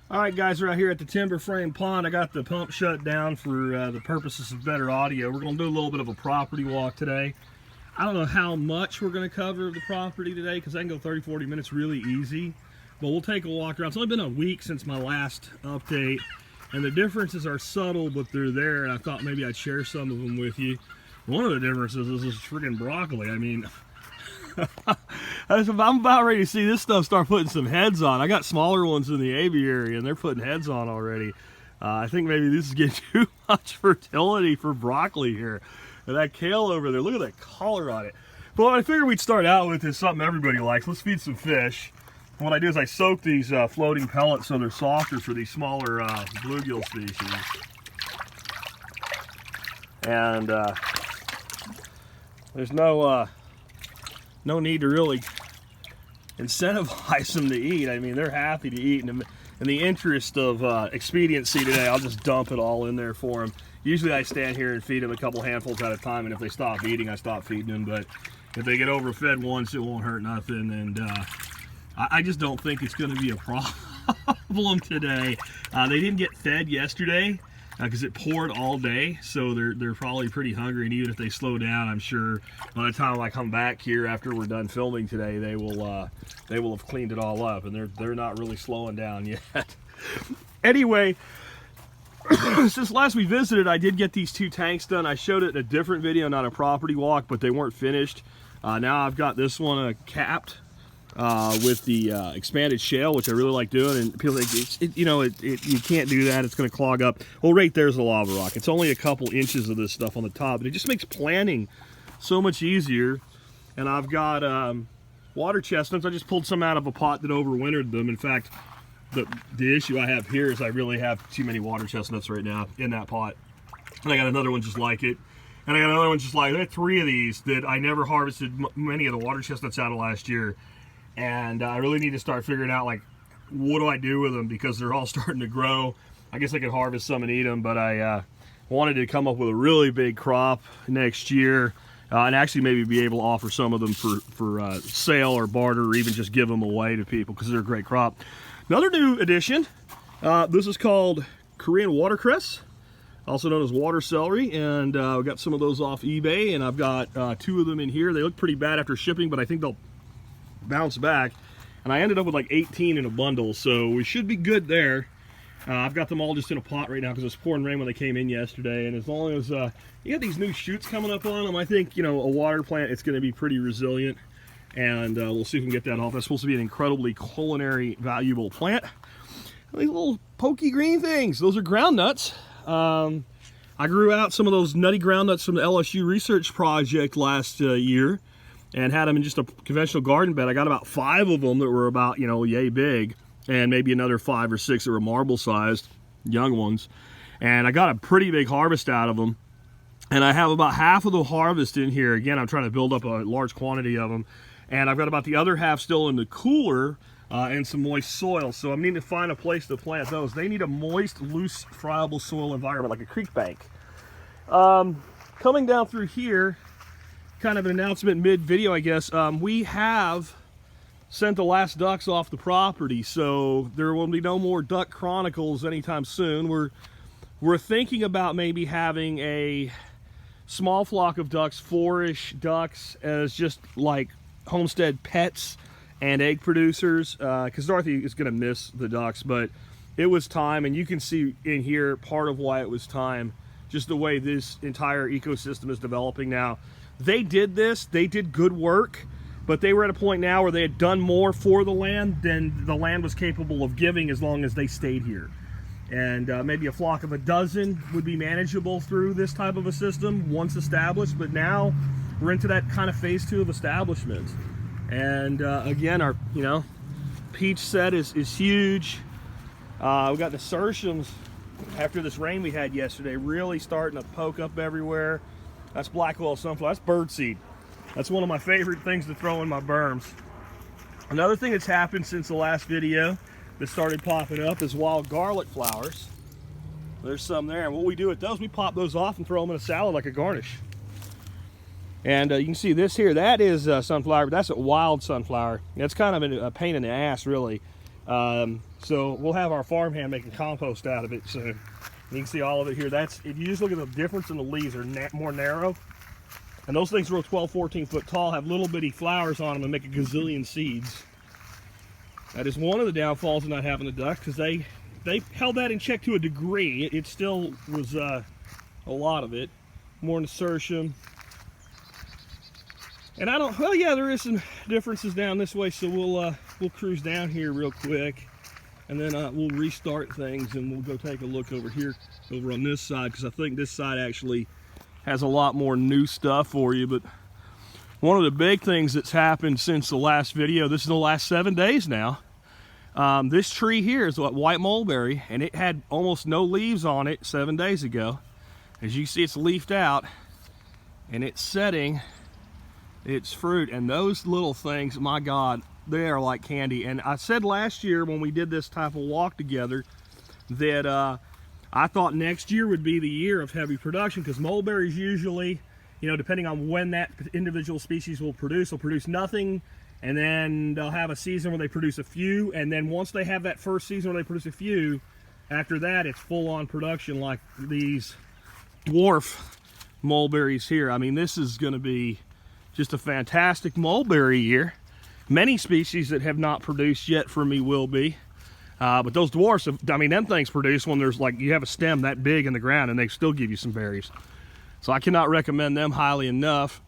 All right, guys, we're out here at the timber frame pond. I got the pump shut down for the purposes of better audio. We're going to do a little bit of a property walk today. I don't know how much we're going to cover of the property today because I can go 30-40 minutes really easy. But we'll take a walk around. It's only been a week since my last update, and the differences are subtle, but they're there, and I thought maybe I'd share some of them with you. One of the differences is this freaking broccoli. I mean, I'm about ready to see this stuff start putting some heads on. I got smaller ones in the aviary, and they're putting heads on already. I think maybe this is getting too much fertility for broccoli here. And that kale over there, look at that color on it. But what I figured we'd start out with is something everybody likes. Let's feed some fish. And what I do is I soak these floating pellets so they're softer for these smaller bluegill species. And there's no need to really incentivize them to eat. I mean, they're happy to eat. And in the interest of expediency today, I'll just dump it all in there for them. Usually I stand here and feed them a couple handfuls at a time, and if they stop eating, I stop feeding them. But if they get overfed once, it won't hurt nothing. And I just don't think it's going to be a problem today. They didn't get fed yesterday because it poured all day, so they're probably pretty hungry. And even if they slow down, I'm sure by the time I come back here after we're done filming today, they will have cleaned it all up, and they're not really slowing down yet. Anyway, since last we visited, I did get these 2 tanks done. I showed it in a different video, not a property walk, but they weren't finished. Now I've got this one capped with the expanded shale, which I really like doing. And people think, you can't do that. It's going to clog up. Well, right there's the lava rock. It's only a couple inches of this stuff on the top, but it just makes planting so much easier. And I've got water chestnuts. I just pulled some out of a pot that overwintered them. In fact, the issue I have here is I really have too many water chestnuts right now in that pot. And I got another one just like it. And I got another one just like it. I had 3 of these that I never harvested many of the water chestnuts out of last year. And I really need to start figuring out, like, what do I do with them, because they're all starting to grow. I guess I could harvest some and eat them, but I wanted to come up with a really big crop next year and actually maybe be able to offer some of them for sale or barter, or even just give them away to people because they're a great crop. Another new addition, this is called Korean watercress, also known as water celery, and we got some of those off eBay, and I've got 2 of them in here. They look pretty bad after shipping, but I think they'll bounce back. And I ended up with like 18 in a bundle, so we should be good there. I've got them all just in a pot right now because it was pouring rain when they came in yesterday, and as long as you got these new shoots coming up on them, I think, a water plant, it's going to be pretty resilient. And we'll see if we can get that off. That's supposed to be an incredibly culinary valuable plant. These little pokey green things, those are ground nuts. I grew out some of those nutty ground nuts from the LSU research project last year and had them in just a conventional garden bed. I got about 5 of them that were about, yay big, and maybe another 5 or 6 that were marble sized, young ones. And I got a pretty big harvest out of them. And I have about half of the harvest in here. Again, I'm trying to build up a large quantity of them. And I've got about the other half still in the cooler and some moist soil. So I'm needing to find a place to plant those. They need a moist, loose, friable soil environment, like a creek bank. Coming down through here, kind of an announcement mid-video, I guess. We have sent the last ducks off the property, so there will be no more duck chronicles anytime soon. We're thinking about maybe having a small flock of ducks, 4-ish ducks, as just like homestead pets and egg producers, because Dorothy is going to miss the ducks, but it was time. And you can see in here part of why it was time, just the way this entire ecosystem is developing now. They did this, they did good work, but they were at a point now where they had done more for the land than the land was capable of giving as long as they stayed here. And maybe a flock of 12 would be manageable through this type of a system once established, but now we're into that kind of phase 2 of establishment. And again, our peach set is huge. We got nasturtiums after this rain we had yesterday really starting to poke up everywhere. That's black oil sunflower. That's birdseed. That's one of my favorite things to throw in my berms. Another thing that's happened since the last video that started popping up is wild garlic flowers. There's some there, and what we do with those, we pop those off and throw them in a salad like a garnish. And you can see this here, that is sunflower, but that's a wild sunflower. That's kind of a pain in the ass, really. So we'll have our farmhand making compost out of it soon. You can see all of it here. That's, if you just look at the difference in the leaves, they're more narrow. And those things grow 12, 14 foot tall, have little bitty flowers on them and make a gazillion seeds. That is one of the downfalls of not having the ducks, because they held that in check to a degree. It still was a lot of it. More nasturtium. And I don't, well, yeah, there is some differences down this way, so we'll cruise down here real quick, and then we'll restart things, and we'll go take a look over here, over on this side, because I think this side actually has a lot more new stuff for you. But one of the big things that's happened since the last video, this is the last 7 days now, this tree here is what, white mulberry, and it had almost no leaves on it 7 days ago. As you see, it's leafed out, and it's setting its fruit, and those little things, my God, they are like candy. And I said last year when we did this type of walk together that I thought next year would be the year of heavy production, because mulberries usually, you know, depending on when that individual species will produce, they'll produce nothing, and then they'll have a season where they produce a few, and then once they have that first season where they produce a few, after that it's full-on production, like these dwarf mulberries here. I mean, this is going to be just a fantastic mulberry year. Many species that have not produced yet for me will be. But those dwarfs, I mean, them things produce when there's like, you have a stem that big in the ground and they still give you some berries. So I cannot recommend them highly enough.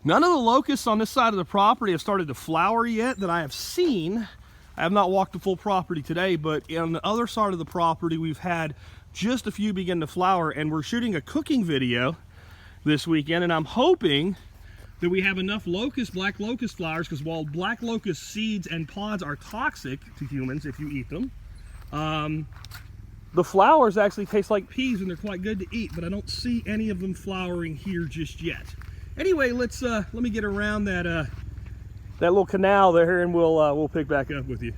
None of the locusts on this side of the property have started to flower yet that I have seen. I have not walked the full property today, but on the other side of the property, we've had just a few begin to flower, and we're shooting a cooking video this weekend, and I'm hoping that we have enough black locust flowers, because while black locust seeds and pods are toxic to humans if you eat them, the flowers actually taste like peas and they're quite good to eat, but I don't see any of them flowering here just yet. Anyway, let me get around that little canal there, and we'll pick back up with you.